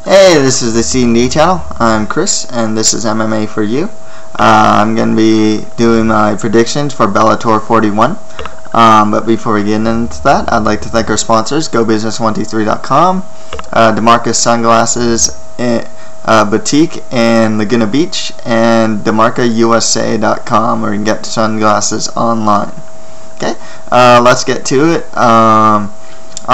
Hey, this is the C&D channel. I'm Chris, and this is MMA for you. I'm going to be doing my predictions for Bellator 41. But before we get into that, I'd like to thank our sponsors, GoBusiness123.com, DeMarcus Sunglasses Boutique in Laguna Beach, and DeMarcaUSA.com, where you can get sunglasses online. Okay, let's get to it. I'll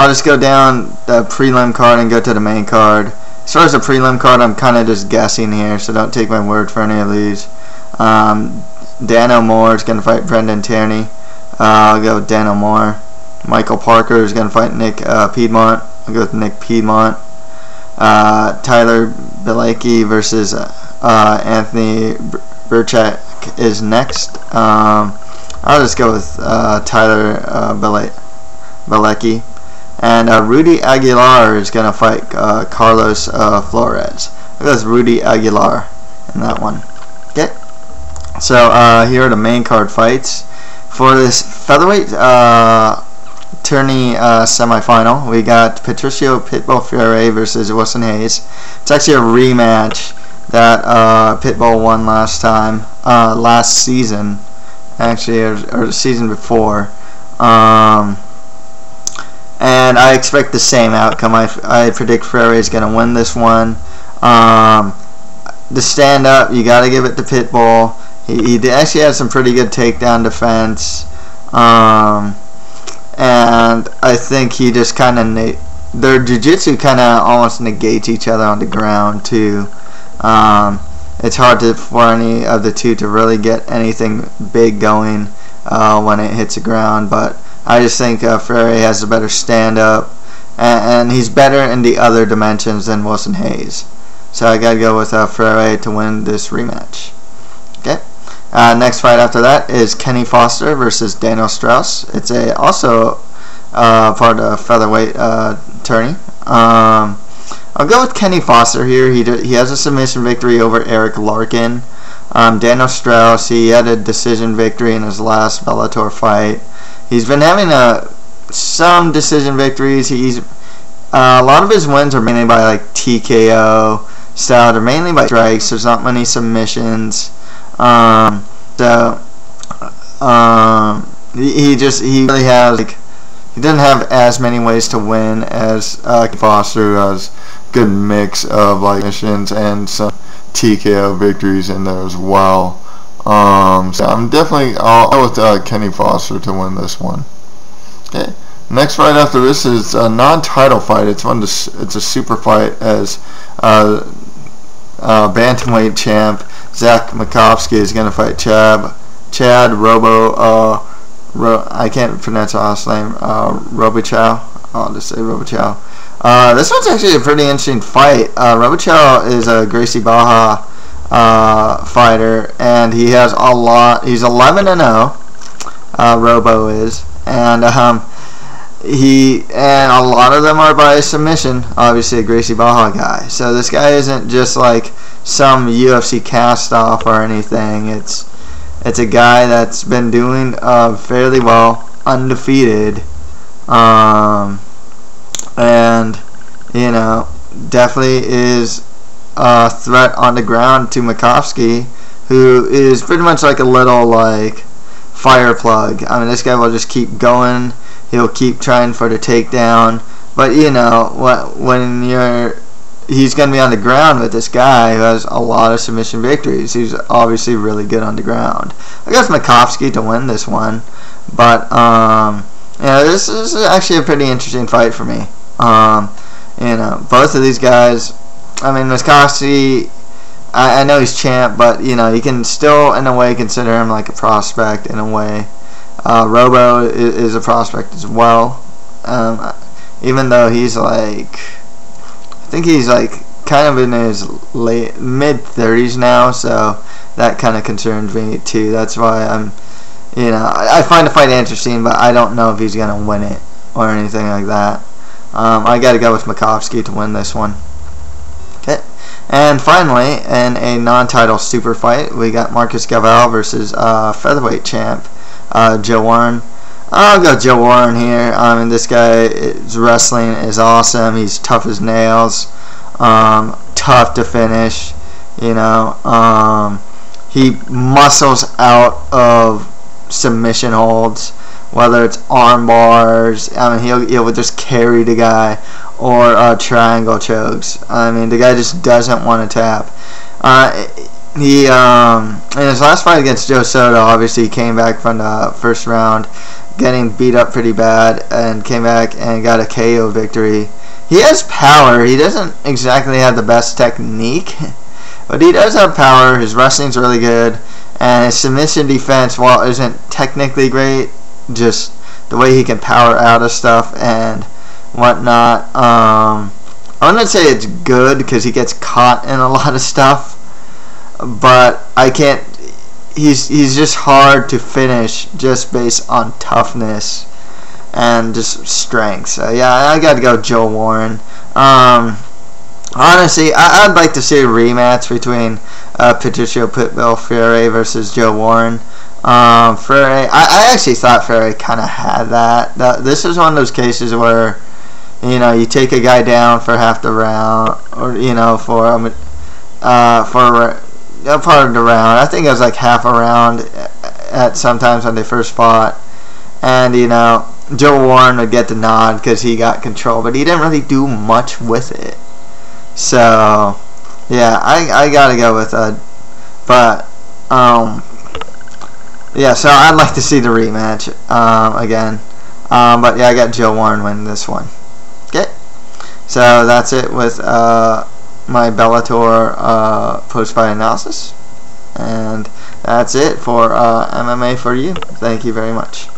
just go down the prelim card and go to the main card. As far as the prelim card, I'm kind of just guessing here, so don't take my word for any of these. Dano Moore is going to fight Brendan Tierney. I'll go with Dano Moore. Michael Parker is going to fight Nick Piedmont. I'll go with Nick Piedmont. Tyler Bilecki versus Anthony Burchak is next. I'll just go with Tyler Bilecki. And Rudy Aguilar is going to fight Carlos Flores. I'll go with Rudy Aguilar in that one. Okay. So here are the main card fights. For this featherweight tourney semifinal, we got Patricio Pitbull Freire versus Wilson Reis. It's actually a rematch that Pitbull won last season, actually, or the season before. And I expect the same outcome. I predict Freire is going to win this one. The stand-up, you got to give it to Pitbull. He actually has some pretty good takedown defense. And I think he just kind of... their jiu-jitsu kind of almost negates each other on the ground, too. It's hard for any of the two to really get anything big going when it hits the ground, but I just think Freire has a better stand-up, and he's better in the other dimensions than Wilson Reis. So I gotta go with Freire to win this rematch. Okay. Next fight after that is Kenny Foster versus Daniel Straus. It's also part of featherweight tourney. I'll go with Kenny Foster here. He has a submission victory over Eric Larkin. Daniel Straus, he had a decision victory in his last Bellator fight. He's been having some decision victories. A lot of his wins are mainly by like TKO style. They're mainly by strikes. There's not many submissions. He really has he doesn't have as many ways to win as Foster, who has good mix of like submissions and some TKO victories in there as well. So I'm definitely I'll go with Kenny Foster to win this one. Okay. Next fight after this is a non-title fight. It's a super fight as bantamweight champ Zach Makovsky is going to fight Chad I can't pronounce his last name. Robichaux. I'll just say Robichaux. This one's actually a pretty interesting fight. Robichaux is a Gracie Barra fighter, and he has a lot. He's 11-0. Robo is, and a lot of them are by submission. Obviously, a Gracie Barra guy. So this guy isn't just like some UFC cast off or anything. It's a guy that's been doing fairly well, undefeated, and definitely is a threat on the ground to Makovsky, who is pretty much like a little like fire plug. I mean, this guy will just keep going. He'll keep trying for the takedown, but when he's going to be on the ground with this guy who has a lot of submission victories. He's obviously really good on the ground. I guess Makovsky to win this one, but this is actually a pretty interesting fight for me. Both of these guys. I mean, Makovsky, I know he's champ, but you can still in a way consider him like a prospect in a way. Robo is a prospect as well, even though he's like, I think he's like kind of in his mid-30s now, so that kind of concerns me too. That's why I find the fight interesting, but I don't know if he's gonna win it or anything like that. I got to go with Makovsky to win this one. Okay. And finally, in a non-title super fight, we got Marcus Galvao versus featherweight champ Joe Warren. I'll go Joe Warren here. I mean, this guy's wrestling is awesome. He's tough as nails. tough to finish. You know, he muscles out of submission holds, whether it's arm bars. I mean, he'll just carry the guy, or triangle chokes. I mean, the guy just doesn't want to tap. He in his last fight against Joe Soto, obviously he came back from the first round, getting beat up pretty bad, and came back and got a KO victory. He has power. He doesn't exactly have the best technique, but he does have power. His wrestling's really good, and his submission defense, while it isn't technically great, just the way he can power out of stuff and whatnot. I wouldn't say it's good because he gets caught in a lot of stuff, but I can't. He's just hard to finish just based on toughness and just strength. So yeah, I got to go Joe Warren. Honestly, I'd like to see a rematch between Patricio Pitbull Freire versus Joe Warren. Freire, I actually thought Freire kind of had that. This is one of those cases where, you know, you take a guy down for half the round, or you know, for a part of the round. I think it was like half a round at sometimes when they first fought, and you know, Joe Warren would get the nod because he got control, but he didn't really do much with it. So yeah, I gotta go with yeah, so I'd like to see the rematch again. But yeah, I got Joe Warren win this one. Okay, so that's it with my Bellator post-fight analysis, and that's it for MMA for you. Thank you very much.